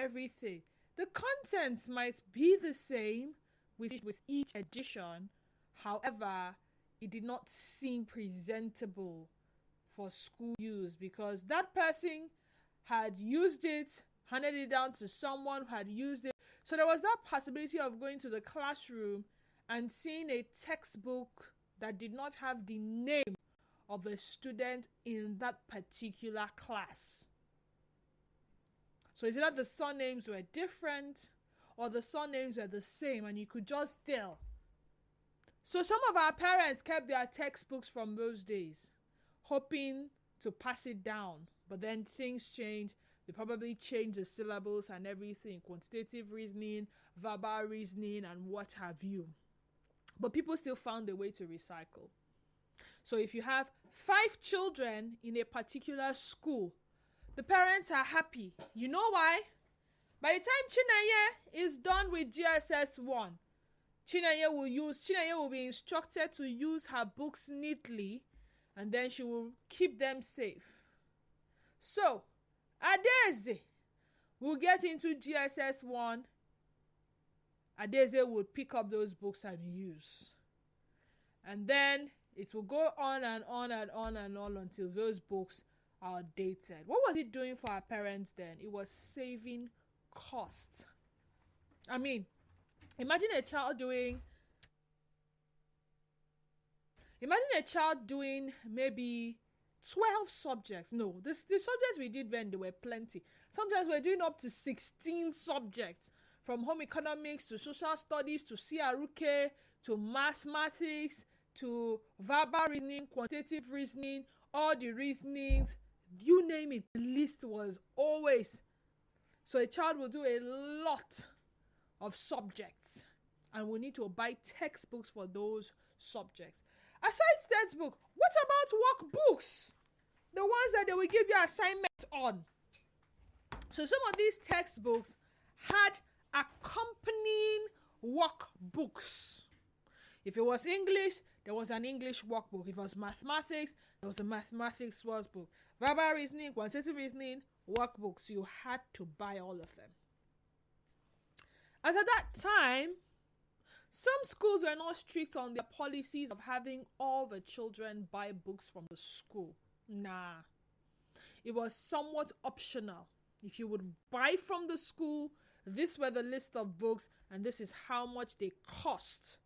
everything. The contents might be the same with each edition. However, it did not seem presentable for school use because that person had used it, handed it down to someone who had used it. So there was that possibility of going to the classroom and seeing a textbook that did not have the name of a student in that particular class. So it's either the surnames were different or the surnames were the same and you could just tell. So some of our parents kept their textbooks from those days, hoping to pass it down. But then things changed. They probably changed the syllables and everything, quantitative reasoning, verbal reasoning, and what have you. But people still found a way to recycle. So if you have 5 children in a particular school, the parents are happy. You know why? By the time Chinenye is done with GSS 1, Chinenye will be instructed to use her books neatly, and then she will keep them safe. So, Adeze will get into GSS 1. Adeze would pick up those books and use. And then it will go on and on and on and on until those books are dated. What was it doing for our parents then? It was saving cost. I mean, imagine a child doing maybe 12 subjects. No, the subjects we did then, there were plenty. Sometimes we're doing up to 16 subjects, from home economics to social studies to CRUK to mathematics to verbal reasoning, quantitative reasoning, all the reasonings, you name it, the list was always. So a child will do a lot of subjects and we need to buy textbooks for those subjects. Aside textbook, what about workbooks? The ones that they will give you assignment on. So some of these textbooks had accompanying workbooks. If it was English, there was an English workbook. If it was mathematics, there was a mathematics workbook. Verbal reasoning, quantitative reasoning, workbooks. You had to buy all of them. As at that time, some schools were not strict on their policies of having all the children buy books from the school. Nah. It was somewhat optional. If you would buy from the school, these were the list of books and this is how much they cost.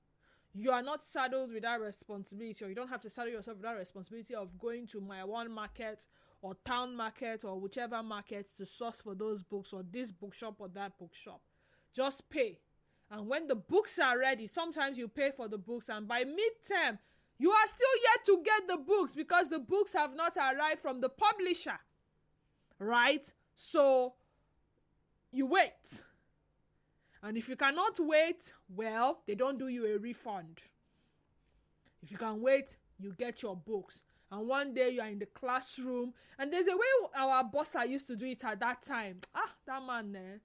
You are not saddled with that responsibility, or you don't have to saddle yourself with that responsibility of going to my one market or town market or whichever market to source for those books, or this bookshop or that bookshop. Just pay. And when the books are ready, sometimes you pay for the books and by midterm, you are still yet to get the books because the books have not arrived from the publisher. Right? So, you wait. And if you cannot wait, well, they don't do you a refund. If you can wait, you get your books. And one day you are in the classroom, and there's a way our boss used to do it at that time. That man,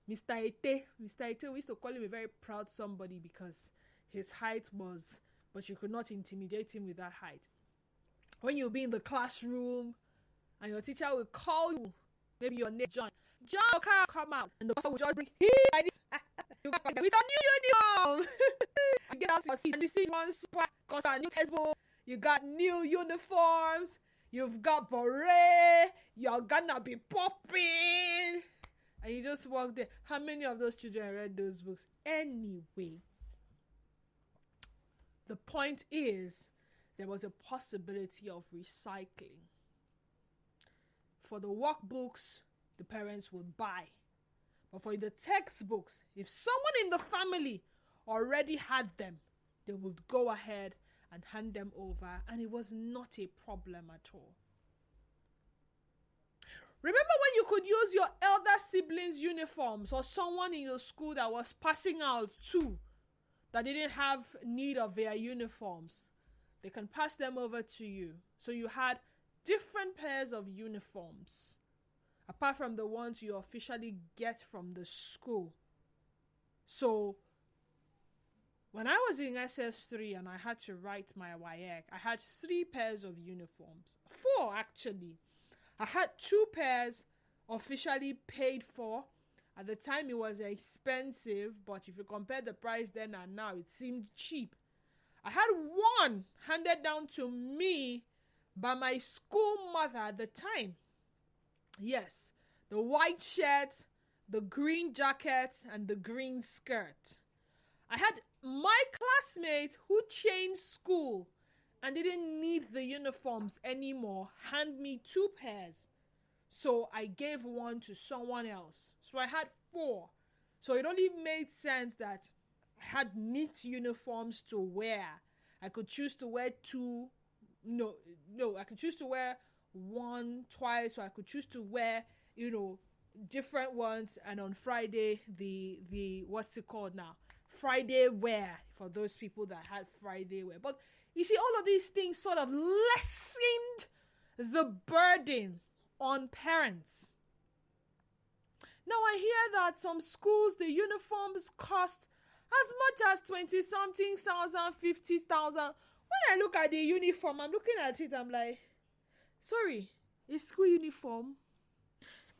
Mr. Ete, we used to call him a very proud somebody because his height was, but you could not intimidate him with that height. When you'll be in the classroom, and your teacher will call you, maybe your name, John will come out, and the boss will just bring him like this. You got with a new uniform. And get out your seat, and you see one super, because our new textbook, you got new uniforms, you've got beret, you're gonna be popping. And you just walk there. How many of those children read those books? Anyway, the point is, there was a possibility of recycling. For the workbooks, the parents would buy. But for the textbooks, if someone in the family already had them, they would go ahead and hand them over, and it was not a problem at all. Remember when you could use your elder siblings' uniforms, or someone in your school that was passing out too, that didn't have need of their uniforms? They can pass them over to you. So you had different pairs of uniforms, apart from the ones you officially get from the school. So when I was in SS3 and I had to write my WAEC, I had 3 pairs of uniforms. 4 actually. I had 2 pairs officially paid for. At the time, it was expensive, but if you compare the price then and now, it seemed cheap. I had one handed down to me by my school mother at the time. Yes, the white shirt, the green jacket, and the green skirt. I had my classmate who changed school and didn't need the uniforms anymore hand me 2 pairs. So I gave one to someone else. So I had 4. So it only made sense that I had neat uniforms to wear. I could choose to wear 2. No, I could choose to wear 1 twice, or I could choose to wear, different ones. And on Friday, the what's it called now? Friday wear, for those people that had Friday wear. But you see, all of these things sort of lessened the burden on parents. Now I hear that some schools, the uniforms cost as much as 20-something thousand, 50,000. When I look at the uniform, I'm looking at it, I'm like, sorry, it's school uniform.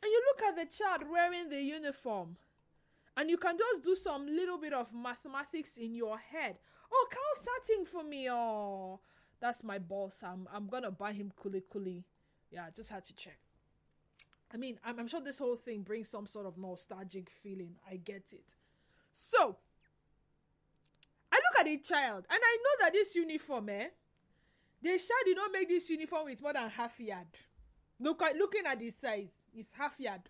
And you look at the child wearing the uniform, and you can just do some little bit of mathematics in your head. Oh, count starting for me. Oh, that's my boss. I'm gonna buy him kuli. Yeah, I just had to check. I mean, I'm sure this whole thing brings some sort of nostalgic feeling. I get it. So, I look at the child, and I know that this uniform, the child did not make this uniform with more than half yard. Looking at the size, it's half yard.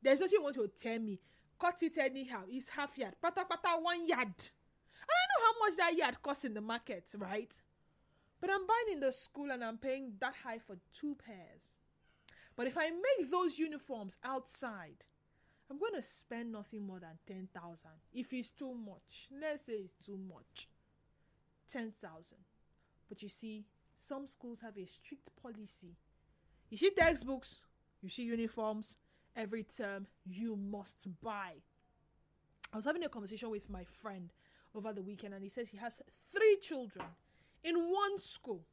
There's nothing you want to tell me. Cut it anyhow. It's half yard. Pata 1 yard. And I know how much that yard costs in the market, right? But I'm buying in the school and I'm paying that high for 2 pairs. But if I make those uniforms outside, I'm going to spend nothing more than 10,000. If it's too much, let's say it's too much, 10,000. But you see, some schools have a strict policy. You see textbooks, you see uniforms, every term you must buy. I was having a conversation with my friend over the weekend, and he says he has 3 children in one school.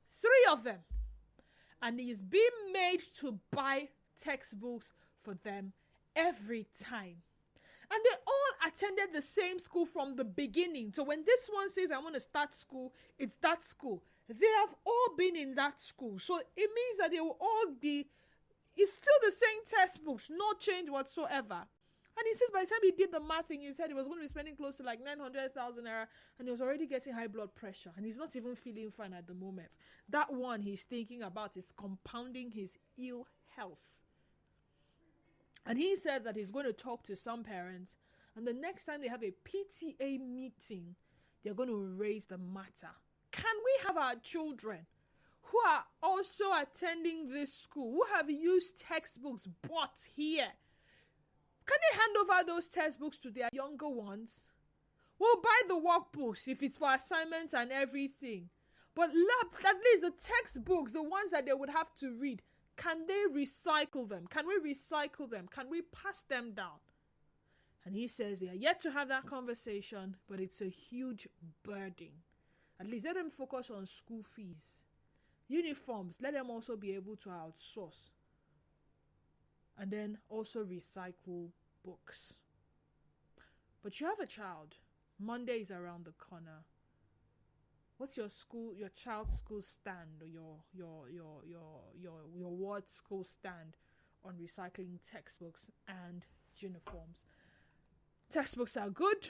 3 of them. And he is being made to buy textbooks for them every time. And they all attended the same school from the beginning. So when this one says, I want to start school, it's that school. They have all been in that school. So it means that they will all be, it's still the same textbooks, no change whatsoever. And he says by the time he did the math thing, he said he was going to be spending close to like 900,000 naira, and he was already getting high blood pressure, and he's not even feeling fine at the moment. That one he's thinking about is compounding his ill health. And he said that he's going to talk to some parents, and the next time they have a PTA meeting, they're going to raise the matter. Can we have our children who are also attending this school, who have used textbooks bought here, can they hand over those textbooks to their younger ones? We'll buy the workbooks if it's for assignments and everything. But at least the textbooks, the ones that they would have to read, can they recycle them? Can we recycle them? Can we pass them down? And he says they are yet to have that conversation, but it's a huge burden. At least let them focus on school fees. Uniforms, let them also be able to outsource. And then also recycle books. But you have a child. Monday is around the corner. What's your child's school stand, or your ward school stand on recycling textbooks and uniforms? Textbooks are good.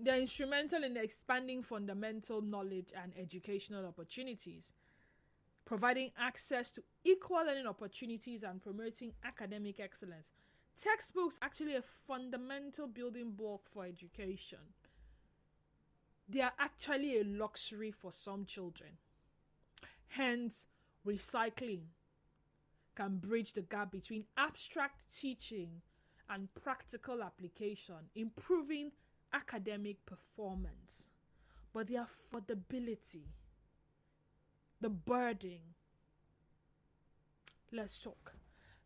They're instrumental in expanding fundamental knowledge and educational opportunities, providing access to equal learning opportunities and promoting academic excellence. Textbooks are actually a fundamental building block for education. They are actually a luxury for some children. Hence, recycling can bridge the gap between abstract teaching and practical application, improving academic performance. But the affordability, the burden. Let's talk.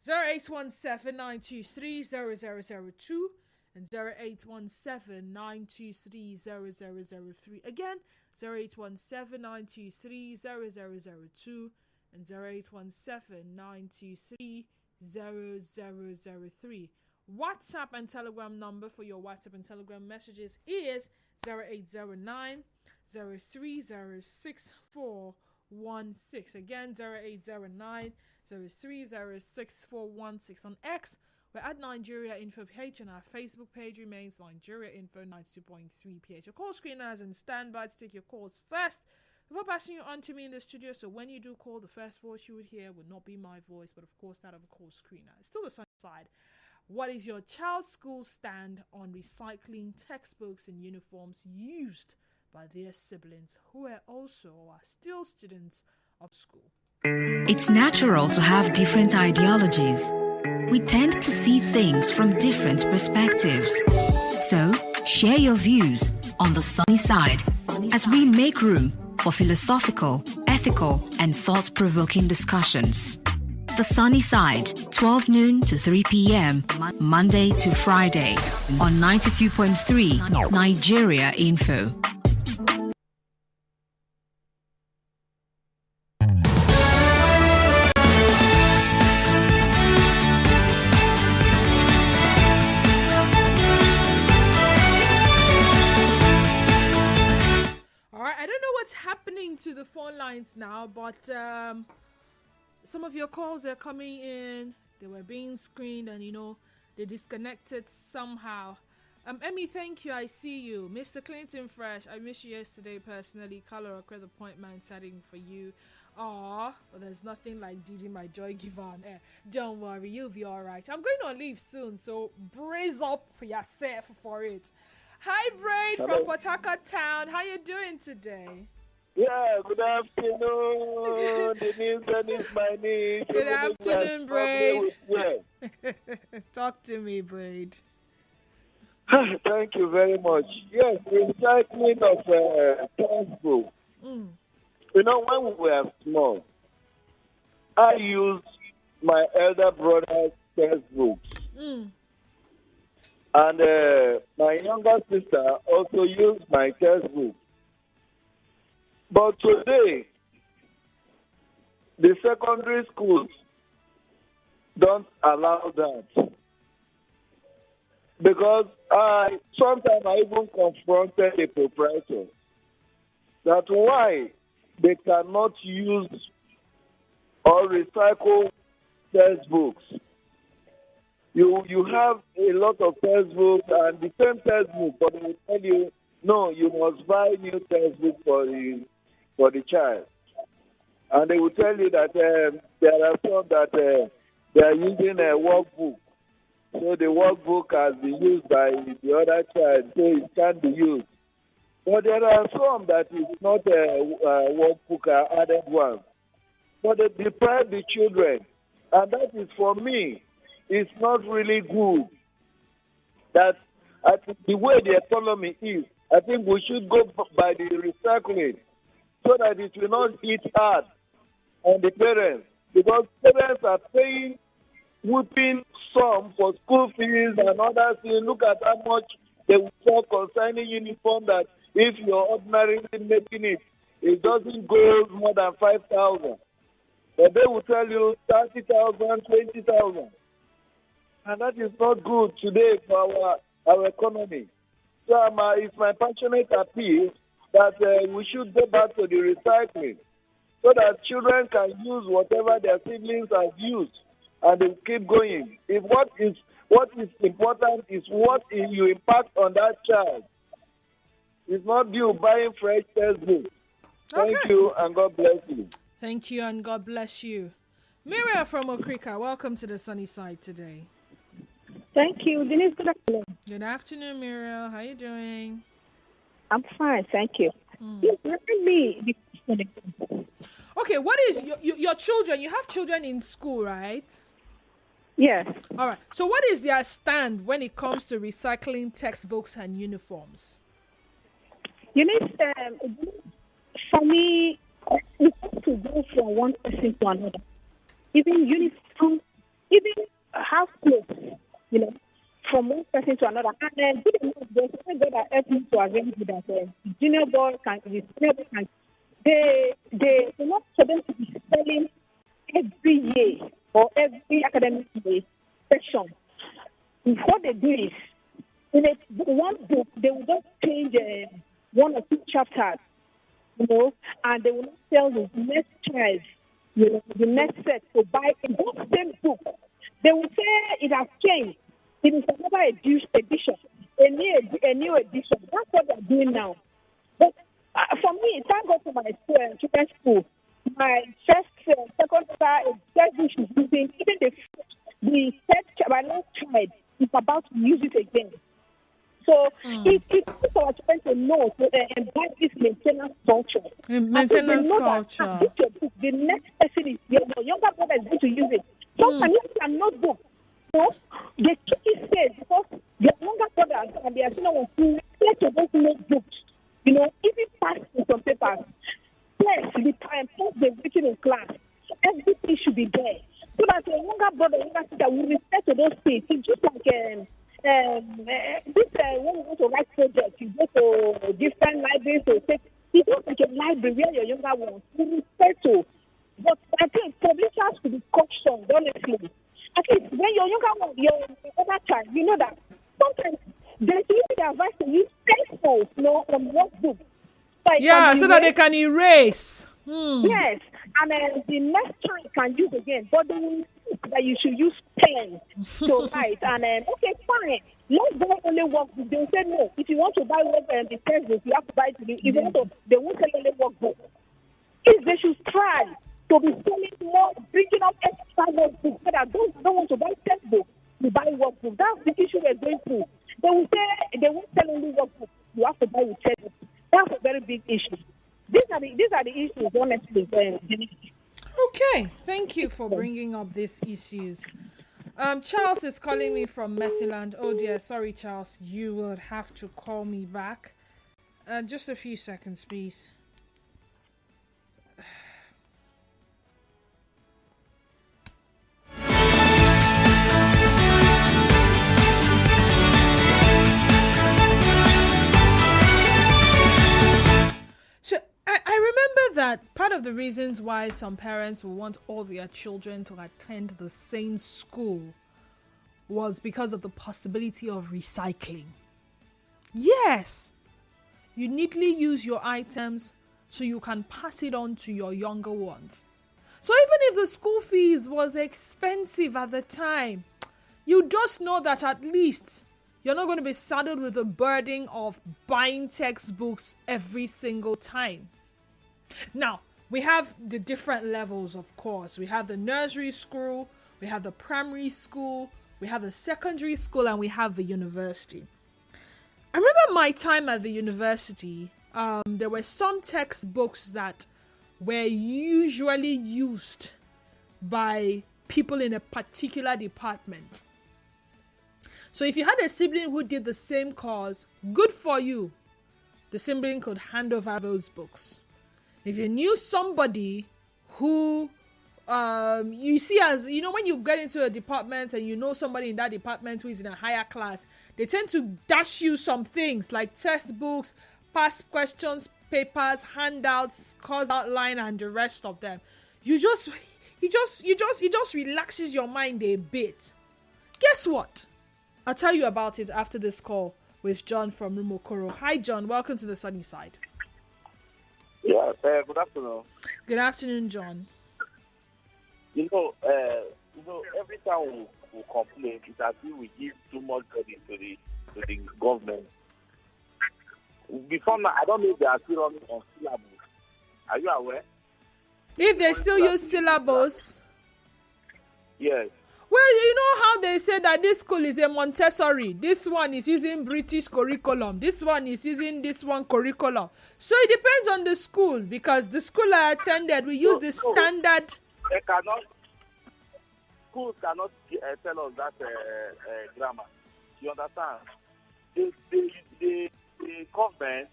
0817-923-0002 and 0817-923-0003. Again, 0817-923-0002 and 0817-923-0003. WhatsApp and Telegram number for your WhatsApp and Telegram messages is 0809 0306416. Again, 0809 0306416. On X, we're at Nigeria Info PH, and our Facebook page remains Nigeria Info 92.3 PH. Your call screeners and standby to take your calls first before passing you on to me in the studio. So when you do call, the first voice you would hear would not be my voice, but of course that of a call screener. It's still the sunny side. What is your child's school stand on recycling textbooks and uniforms used by their siblings who are also or are still students of school? It's natural to have different ideologies. We tend to see things from different perspectives. So, share your views on the sunny side as we make room for philosophical, ethical, and thought-provoking discussions. The Sunny Side, 12 noon to 3 p.m., Monday to Friday, on 92.3 Nigeria Info. All right, I don't know what's happening to the phone lines now, but some of your calls are coming in. They were being screened and, they disconnected somehow. Emmy, thank you. I see you. Mr. Clinton Fresh, I missed you yesterday personally. Color request appointment setting for you. Well, there's nothing like DJ My Joy Giver on air. Don't worry, you'll be all right. I'm going on leave soon, so brace up yourself for it. Hi, Braid from Port Harcourt Town. How you doing today? Yeah, good afternoon. Denise is my name. Good afternoon, Braid. Talk to me, Braid. Thank you very much. Yes, recycling of textbook. When we were small, I used my elder brother's textbooks. And my younger sister also used my textbook. But today, the secondary schools don't allow that. Because sometimes I even confronted the proprietor that why they cannot use or recycle textbooks. You have a lot of textbooks and the same textbook, but they will tell you, no, you must buy new textbook for the child. And they will tell you that there are some that they are using a workbook. So the workbook has been used by the other child, so it can't be used. But there are some that is not a workbook, added one. But they deprive the children. And that is, for me, it's not really good. That I think the way the economy is, I think we should go by the recycling so that it will not hit hard on the parents. Because parents are paying whooping sum for school fees and other things. Look at how much they will talk concerning uniform, that if you're ordinarily making it, it doesn't go more than 5,000. But they will tell you 30,000, 20,000. And that is not good today for our economy. So it's my passionate appeal that we should go back to the recycling so that children can use whatever their siblings have used and they keep going. If what is important is what you impact on that child. It's not you buying fresh textbooks. Thank you and God bless you. Thank you and God bless you. Miriam from Okrika, welcome to the sunny side today. Thank you. Denise, good afternoon. Good afternoon, Muriel. How are you doing? I'm fine, thank you. Yes, let me. Okay, what is your children? You have children in school, right? Yes. All right. So what is their stand when it comes to recycling textbooks and uniforms? You know, for me, it's to go from one person to another. Even uniform, even house clothes, from one person to another. And then there's a God that helped me to arrange it that the senior boy can, they not for them to be selling every year or every academic year session, what they do is, in one book, they will just change one or two chapters, and they will not tell the next child, the next set to buy in that same book. They will say it has changed. It is another edition, a new edition. That's what they're doing now. But for me, thank God for my children's school. My first, second textbook is using, even the third last child is about to use it again. So it's our children to know to embed this maintenance culture. Maintenance culture. The next person is your younger brother is going to use it. Sometimes you can notebook. They keep it safe because their younger brothers and their senior ones will refer to those notebooks. Even pass in some papers. Yes, the time post they've written in class. Everything should be there. So that your younger brother, younger sister will refer to those things. It's just like when you go to write projects, you go to different libraries to take. It's not like a library where your younger ones will refer to. But I think publishers should be cautioned, honestly. At least when your younger one, your other child, you know that sometimes there's even advice to use pencils, from workbook. So that they can erase. Yes, and the next child can use again, but they will that you should use pen to write. And okay, fine. Let's buy only workbook. They will say no. If you want to buy the textbook, you have to buy it. If you want to, they won't sell only workbook. If they should try to be selling more, bringing up extra workbooks, so that those who don't want to buy textbook, you buy workbook. That's the issue we're going through. They will say they won't sell only workbook. You have to buy with textbook. That's a very big issue. These are the issues, honestly. Okay, thank you for bringing up these issues. Charles is calling me from Mercyland. Oh dear, sorry Charles, you will have to call me back. Just a few seconds, please. I remember that part of the reasons why some parents will want all their children to attend the same school was because of the possibility of recycling. Yes, you neatly use your items so you can pass it on to your younger ones. So even if the school fees was expensive at the time, you just know that at least you're not going to be saddled with the burden of buying textbooks every single time. Now, we have the different levels, of course. We have the nursery school, we have the primary school, we have the secondary school, and we have the university. I remember my time at the university, there were some textbooks that were usually used by people in a particular department. So if you had a sibling who did the same course, good for you. The sibling could hand over those books. If you knew somebody who, you see as, when you get into a department and you know somebody in that department who is in a higher class, they tend to dash you some things like textbooks, past questions, papers, handouts, course outline, and the rest of them. It just relaxes your mind a bit. Guess what? I'll tell you about it after this call with John from Rumokoro. Hi, John. Welcome to the sunny side. Yeah, good afternoon. Good afternoon, John. Every time we complain, it's as if we give too much credit to the government. Before now, I don't know if they are still running on syllabus. Are you aware? If they still use syllabus? Yes. Well, you know how they say that this school is a Montessori. This one is using British curriculum. This one is using this one curriculum. So it depends on the school, because the school I attended, we use the standard. Schools cannot tell us that grammar. You understand? The government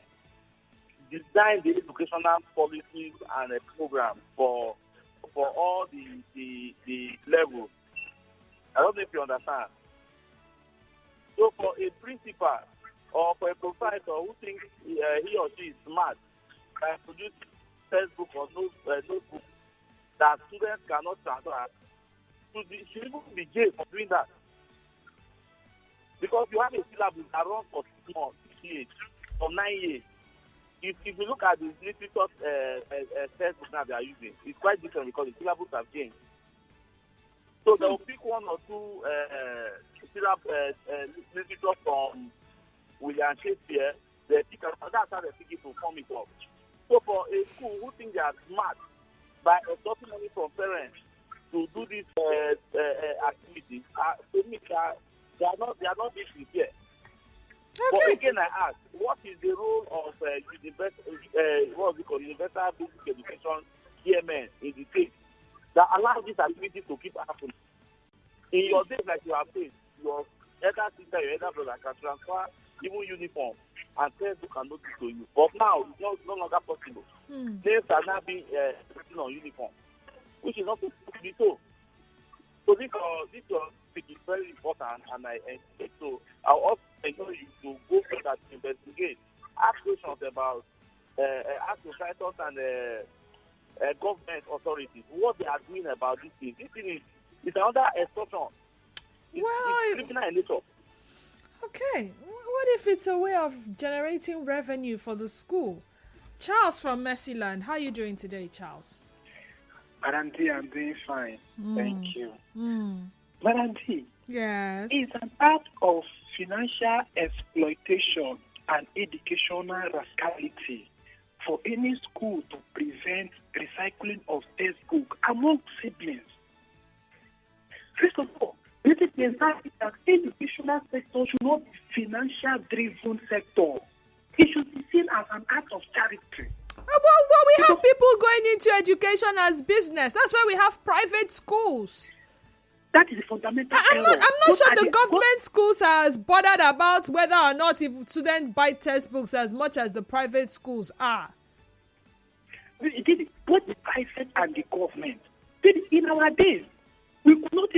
designed the educational policies and programs for all the levels. I don't know if you understand. So for a principal or for a professor who thinks he or she is smart, can produce textbook or notebook that students cannot transfer should even be jailed for doing that. Because you have a syllabus that runs for 6 months, 6 years, or 9 years. If you look at the literature textbook now they are using, it's quite different because the syllabus have changed. So they'll pick 1 or 2 literature from William Shakespeare. They pick that's how they pick it to form it up. So for a school who think they are smart by extorting money from parents to do this activity, to me, they are not this sincere. Okay. But again, I ask, what is the role of universal basic education (CMN) in the state that allows this activity to keep happening? In your days, like you have said, your elder sister, your elder brother can transfer even uniform and textbook and notice to you. But now it's no longer possible. Names are now being written on uniform, which is not supposed to be so. So this topic is very important, and so I also encourage you to go further to investigate, ask questions about ask societies and government authorities what they are doing about this thing. This thing is another extortion. It's criminal in nature. Okay, what if it's a way of generating revenue for the school? Charles from Mercyland, how are you doing today, Charles? Madam T, I'm doing fine. Thank you. Madam T, yes, it's an act of financial exploitation and educational rascality for any school to prevent recycling of textbook among siblings. First of all, this is exactly that educational sector should not be financial-driven sector. It should be seen as an act of charity. Well, we have people going into education as business. That's why we have private schools. That is a fundamental I'm not sure the government schools are as bothered about whether or not if students buy textbooks as much as the private schools are. Both the private and the government. In our days, we do not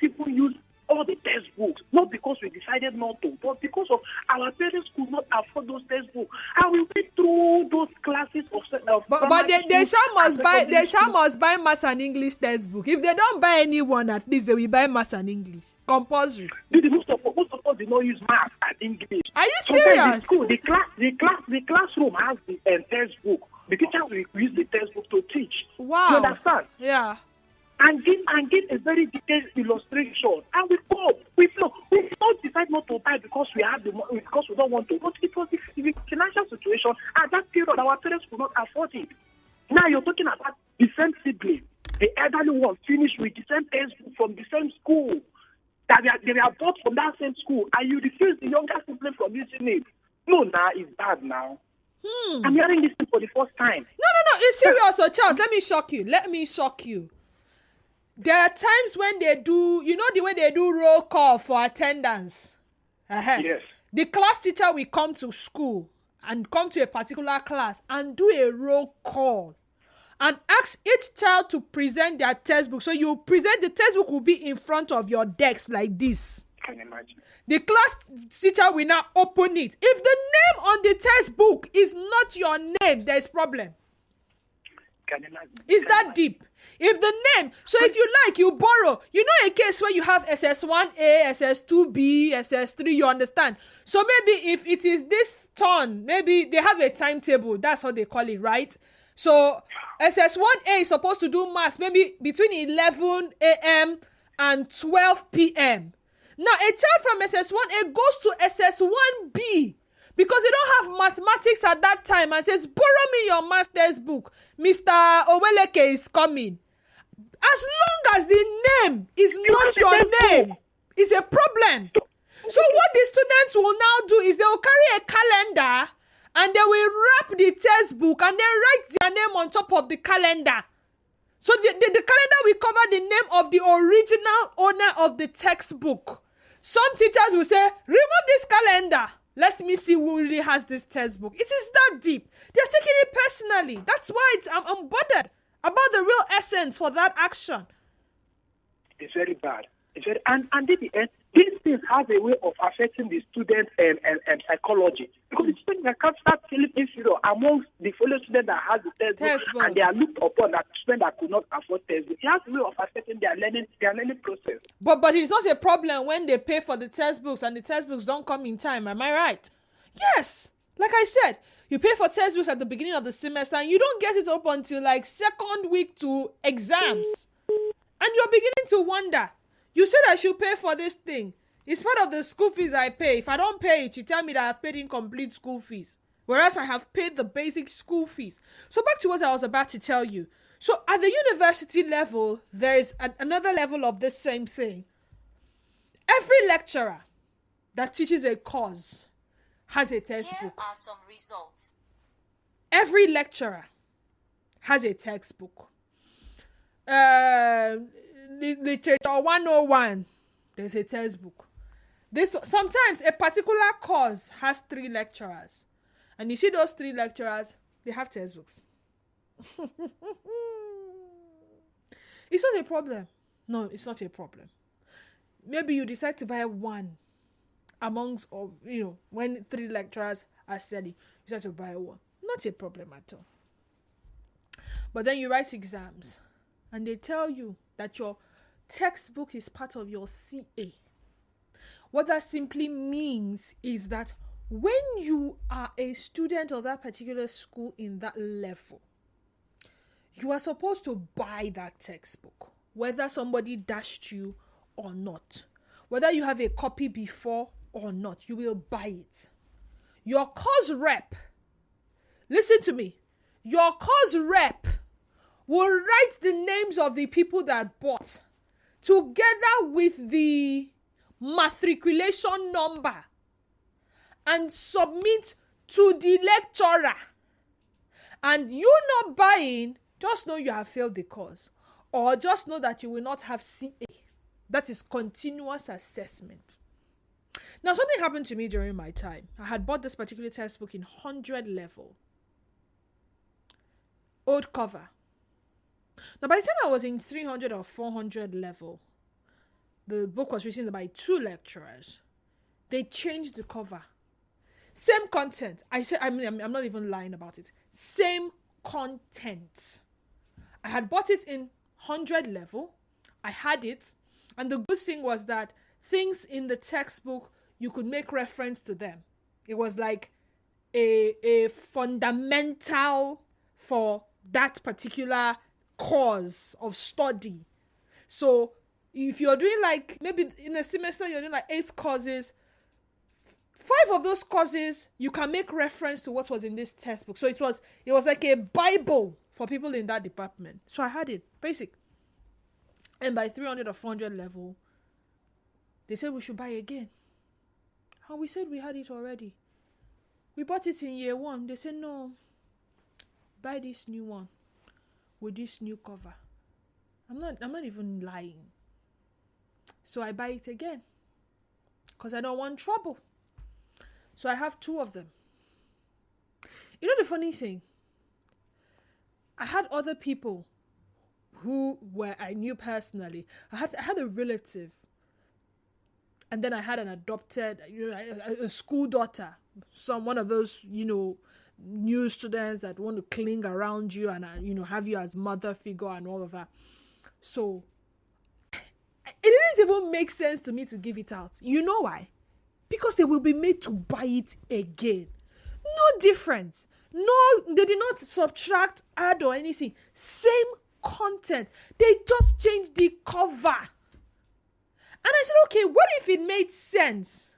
even use all the textbooks, not because we decided not to, but because of our parents could not afford those textbooks. And we went through those classes of but they must buy Maths and English textbook. If they don't buy anyone, at least they will buy Maths and English. Compulsory. Most of us did not use Maths and English. Are you serious? The classroom has the textbook. The teachers will use the textbook to teach. Wow. You understand? Yeah. And give a very detailed illustration. And we don't decide not to buy because we have the money, because we don't want to. But it was the financial situation at that period. Our parents could not afford it. Now you're talking about the same sibling, the elderly one finished with the same textbook from the same school that they are bought from that same school, and you refuse the younger sibling from using it. No, it's bad now. I'm hearing this thing for the first time. No, it's serious. So Charles, let me shock you. There are times when they do, the way they do roll call for attendance. Yes. The class teacher will come to school and come to a particular class and do a roll call and ask each child to present their textbook. So you present, the textbook will be in front of your desk like this. Can you imagine? The class teacher will now open it. If the name on the textbook is not your name, there is problem. Can you imagine? Is that deep? If the name, so if you like, you borrow. A case where you have SS1A, SS2B, SS3, you understand? So maybe if it is this turn, maybe they have a timetable. That's how they call it, right? So SS1A is supposed to do maths maybe between 11 a.m. and 12 p.m. Now, a child from SS1A goes to SS1B because they don't have mathematics at that time and says, borrow me your math textbook. Mr. Oweleke is coming. As long as the name is not your name, it's a problem. So what the students will now do is they will carry a calendar and they will wrap the textbook and then write their name on top of the calendar. So the calendar will cover the name of the original owner of the textbook. Some teachers will say, remove this calendar. Let me see who really has this textbook. It is that deep. They're taking it personally. That's why I'm bothered about the real essence for that action. It's very bad. It's very, and at the end, these things have a way of affecting the student and psychology. Because the student can start feeling inferior amongst the fellow students that has the textbook, and they are looked upon as students that could not afford textbook. It has a way of affecting their learning process. But it's not a problem when they pay for the textbooks and the textbooks don't come in time. Am I right? Yes. Like I said, you pay for textbooks at the beginning of the semester and you don't get it up until like second week to exams. And you're beginning to wonder. You said I should pay for this thing. It's part of the school fees I pay. If I don't pay it, you tell me that I've paid incomplete school fees. Whereas I have paid the basic school fees. So back to what I was about to tell you. So at the university level, there is another level of this same thing. Every lecturer that teaches a course has a textbook. Here are some results. Every lecturer has a textbook. Literature 101, there's a textbook. Sometimes a particular course has 3 lecturers. And you see those 3 lecturers, they have textbooks. It's not a problem. No, it's not a problem. Maybe you decide to buy one amongst, or when 3 lecturers are studying, you decide to buy one. Not a problem at all. But then you write exams, and they tell you that your textbook is part of your CA. What that simply means is that when you are a student of that particular school in that level, you are supposed to buy that textbook, whether somebody dashed you or not. Whether you have a copy before or not, you will buy it. Your course rep, listen to me, your course rep will write the names of the people that bought together with the matriculation number and submit to the lecturer. And you not buying, just know you have failed the course, or just know that you will not have CA. That is continuous assessment. Now, something happened to me during my time. I had bought this particular textbook in 100 level. Old cover. Now, by the time I was in 300 or 400 level, the book was written by 2 lecturers. They changed the cover. Same content. I'm not even lying about it. Same content. I had bought it in 100 level. I had it. And the good thing was that things in the textbook, you could make reference to them. It was like a fundamental for that particular course of study. So if you're doing like, maybe in a semester you're doing like 8 courses, 5 of those courses you can make reference to what was in this textbook. So it was like a Bible for people in that department. So I had it basic. And by 300 or 400 level, they said we should buy again. And we said we had it already. We bought it in year 1. They said no, buy this new one with this new cover. I'm not even lying. So I buy it again because I don't want trouble. So I have 2 of them. You know the funny thing? I had other people who I knew personally. I had a relative, and then I had an adopted, a school daughter, one of those, new students that want to cling around you and have you as mother figure and all of that. So it didn't even make sense to me to give it out. You know why? Because they will be made to buy it again. No difference. No, they did not subtract, add or anything. Same content. They just changed the cover. And I said, okay, what if it made sense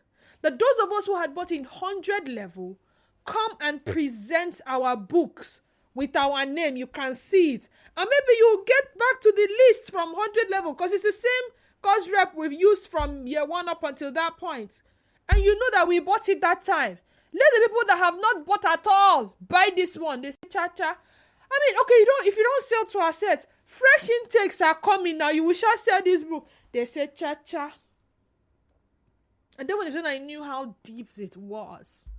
that those of us who had bought in 100 level come and present our books with our name? You can see it. And maybe you'll get back to the list from 100 level because it's the same course rep we've used from year 1 up until that point. And you know that we bought it that time. Let the people that have not bought at all buy this one. They say, cha-cha. I mean, okay, if you don't sell to our set, fresh intakes are coming now. You will shall sell this book. They say, cha-cha. And then when I knew how deep it was.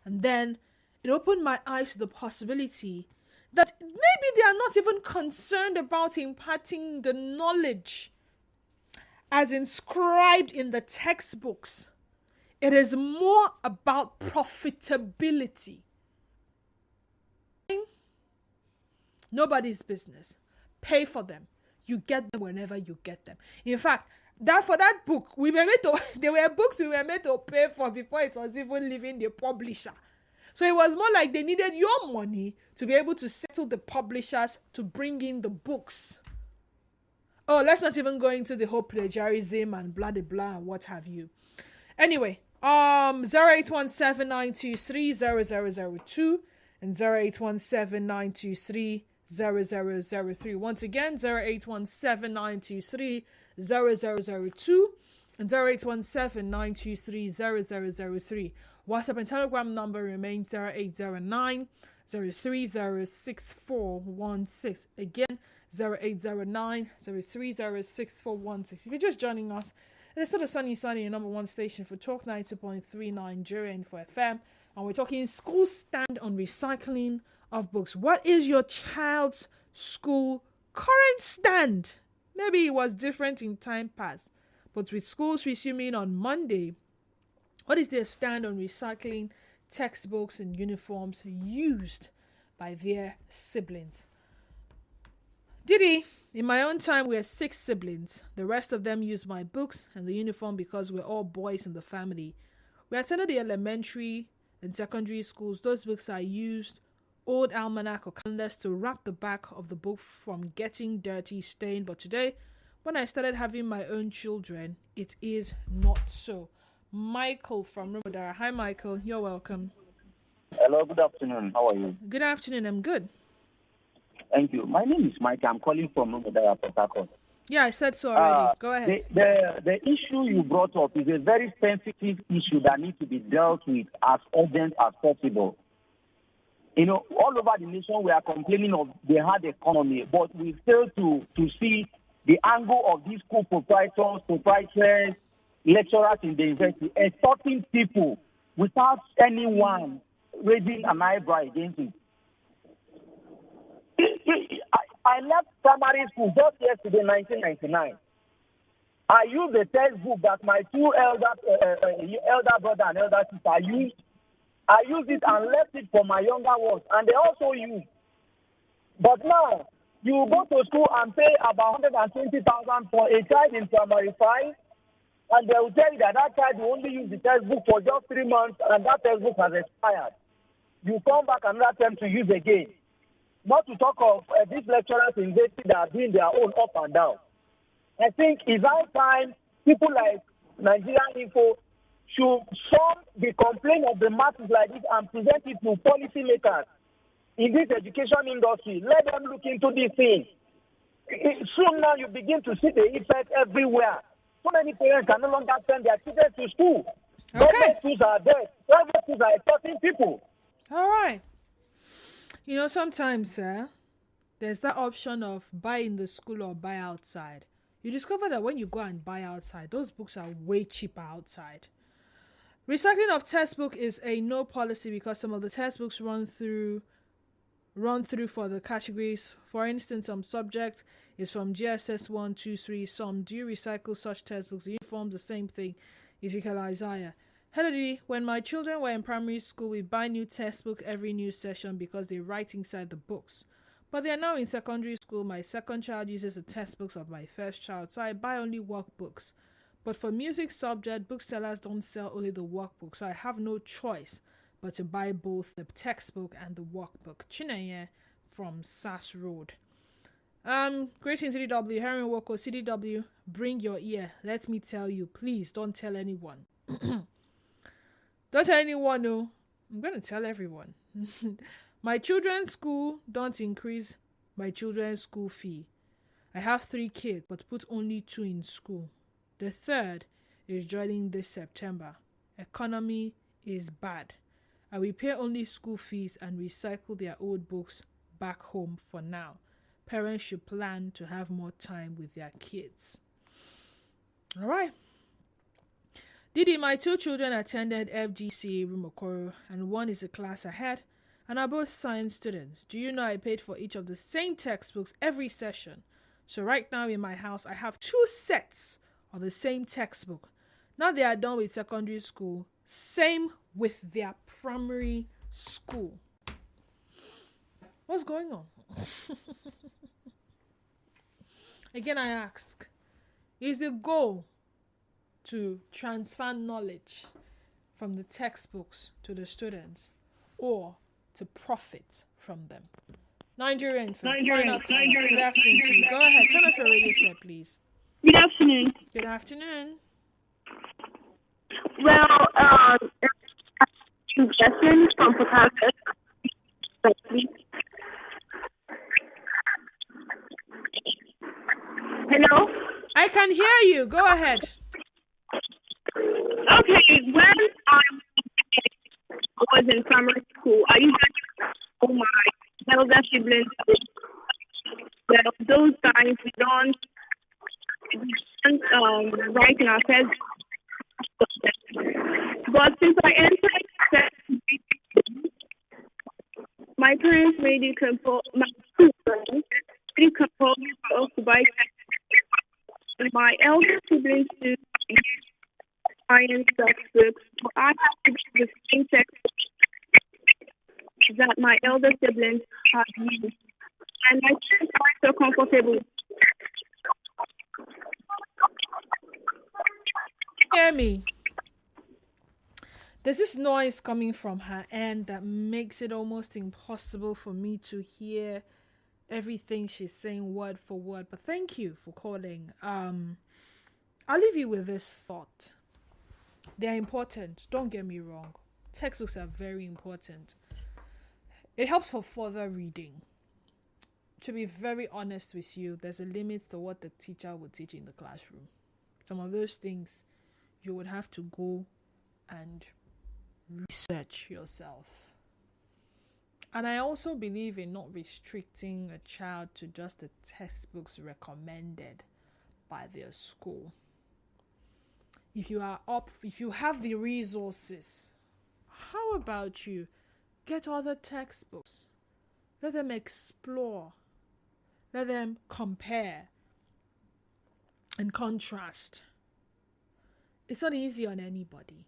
And then it opened my eyes to the possibility that maybe they are not even concerned about imparting the knowledge. as inscribed in the textbooks. It is more about profitability. Nobody's business. Pay for them. You get them whenever you get them. In fact, for that book, there were books we were made to pay for before it was even leaving the publisher. So it was more like they needed your money to be able to settle the publishers to bring in the books. Oh, let's not even go into the whole plagiarism and blah blah blah and what have you. Anyway, 0817-923-0002 and 0817-923-0003. Once again, 0817-923-0002 and 0817-923-0003. WhatsApp and Telegram number remains 0809-030-6416. Again, 0809-030-6416. If you're just joining us, it's still the Sunny Side, your number one station for Talk 92.3 Nigeria and for FM. And we're talking school stand on recycling of books. What is your child's school current stand? Maybe it was different in time past, but with schools resuming on Monday, what is their stand on recycling textbooks and uniforms used by their siblings? Diddy, in my own time, we had 6 siblings. The rest of them used my books and the uniform because we're all boys in the family. We attended the elementary and secondary schools. Those books are used old almanac or calendars to wrap the back of the book from getting dirty, stained. But today, when I started having my own children, it is not so. Michael from Rumadara. Hi, Michael. You're welcome. Hello, good afternoon. How are you? Good afternoon. I'm good. Thank you. My name is Mike. I'm calling from Rumadara, Port Harcourt. Yeah, I said so already. Go ahead. The issue you brought up is a very sensitive issue that needs to be dealt with as urgent as possible. You know, all over the nation, we are complaining of the hard economy, but we fail to see the angle of these school proprietors, lecturers in the university, extorting people without anyone raising an eyebrow against it. I left primary school just yesterday, 1999. I used the textbook that my 2 elder brother and elder sister used. I used it and left it for my younger ones, and they also used. But now, you go to school and pay about 120,000 for a child in primary 5, and they will tell you that child will only use the textbook for just 3 months, and that textbook has expired. You come back another time to use again. Not to talk of these lecturers in J.T. that are doing their own up and down. I think it's our time people like Nigerian Info should solve the complaint of the masses like this and present it to policymakers in this education industry. Let them look into this thing. Soon now you begin to see the effect everywhere. So many parents can no longer send their children to school. Okay. Government schools are dead. Private schools are exploiting people. All right. You know, sometimes there's that option of buy in the school or buy outside. You discover that when you go and buy outside, those books are way cheaper outside. Recycling of textbook is a no policy because some of the textbooks run through for the categories. For instance, some subject is from GSS 1, 2, 3. Some do you recycle such textbooks? The uniform, the same thing. Ezekiel Isaiah. Hello, Didi. When my children were in primary school, we buy new textbook every new session because they write inside the books. But they are now in secondary school. My second child uses the textbooks of my first child, so I buy only workbooks. But for music subject, booksellers don't sell only the workbook, so I have no choice but to buy both the textbook and the workbook. Chineye from SAS Road. Greetings, CDW. Heron Woko, CDW, bring your ear. Let me tell you, please don't tell anyone. Don't tell anyone, no. I'm going to tell everyone. My children's school don't increase my children's school fee. I have 3 kids, but put only 2 in school. The 3rd is joining this September. Economy is bad. I will pay only school fees and recycle their old books back home for now. Parents should plan to have more time with their kids. All right. Didi, my 2 children attended FGC Rumokoro, and one is a class ahead, and are both science students. Do you know I paid for each of the same textbooks every session? So right now in my house, I have 2 sets or the same textbook. Now they are done with secondary school, same with their primary school. What's going on? Again, I ask, is the goal to transfer knowledge from the textbooks to the students, or to profit from them? Nigerian film. Good afternoon to you. Go ahead. Turn off your radio set, please. Good afternoon. Good afternoon. Well, Justin from Port Harcourt. Hello? I can hear you. Go ahead. Okay, when I was in primary school, I used to tell my elder siblings that those times we don't write in our first subject. But since I entered second grade, my parents made it compulsory for us to buy textbooks. And my elder siblings use science textbooks, so I have to use the same textbooks that my elder siblings have used. And my parents are so comfortable. Hear me. There's this noise coming from her end that makes it almost impossible for me to hear everything she's saying word for word. But thank you for calling. I'll leave you with this thought. They're important. Don't get me wrong. Textbooks are very important. It helps for further reading. To be very honest with you, there's a limit to what the teacher would teach in the classroom. Some of those things you would have to go and research yourself. And I also believe in not restricting a child to just the textbooks recommended by their school. If you have the resources, how about you get other textbooks? Let them explore. Let them compare and contrast. It's not easy on anybody.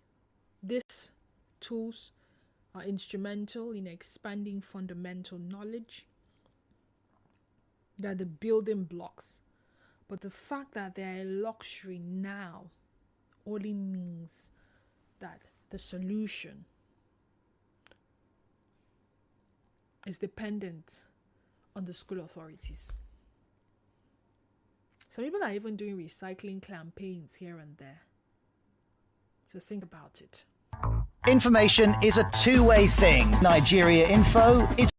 These tools are instrumental in expanding fundamental knowledge. They're the building blocks. But the fact that they're a luxury now only means that the solution is dependent on the school authorities. Some people are even doing recycling campaigns here and there. So think about it. Information is a two-way thing. Nigeria Info is